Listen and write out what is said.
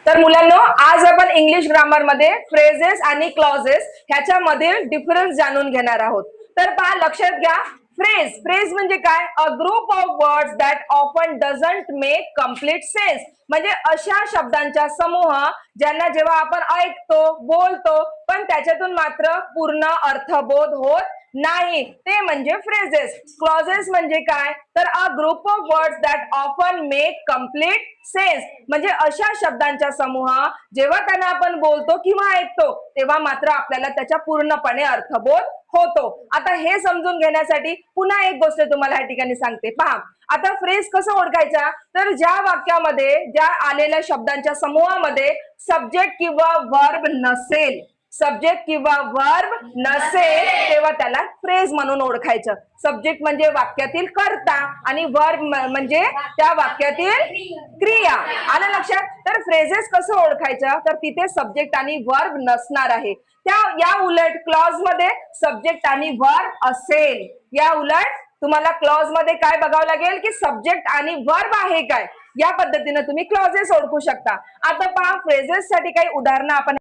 तर मुलांनो, आज आपण इंग्लिश ग्रामर मध्ये फ्रेजेस आणि क्लॉजेस ह्याच्यामधील डिफरन्स जाणून घेणार आहोत. तर पहा, लक्षात घ्या, फ्रेज म्हणजे काय? A group of words that often doesn't make complete sense. म्हणजे अशा शब्दांचा समूह ज्यांना जेव्हा आपण ऐकतो, बोलतो, पण त्याच्यातून मात्र पूर्ण अर्थबोध होत नाही, ते म्हणजे फ्रेजेस. क्लॉजेस म्हणजे काय? तर a group of words that often make complete sense. म्हणजे अशा शब्दांचा समूह जेव्हा त्यांना आपण बोलतो किंवा ऐकतो, तेव्हा मात्र आपल्याला त्याचा पूर्णपणे अर्थबोध होतो. आता हे समजून घेण्यासाठी पुन्हा एक गोष्ट तुम्हाला या ठिकाणी सांगते. पहा, आता फ्रेज कसं ओळखायचा? तर ज्या वाक्यामध्ये, ज्या आलेल्या शब्दांच्या समूहामध्ये सब्जेक्ट किंवा वर्ब नसेल, सब्जेक्ट किंवा वर्ब नसेल, तेव्हा त्याला फ्रेज म्हणून ओळखायचं. सब्जेक्ट म्हणजे वाक्यातील कर्ता आणि वर्ब म्हणजे त्या वाक्यातील क्रिया. आलं लक्षात? तर फ्रेजेस कसं ओळखायचं? तर तिथे सब्जेक्ट आणि वर्ब नसणार आहे. या उलट क्लॉज मध्ये सब्जेक्ट आणि वर्ब असेल. या उलट तुम्हाला क्लॉज मध्ये काय बघावं लागेल की सब्जेक्ट आणि वर्ब आहे काय. या पद्धतीने तुम्ही क्लॉजेस ओळखू शकता. आता पहा, फ्रेजेस साठी काही उदाहरणं आपण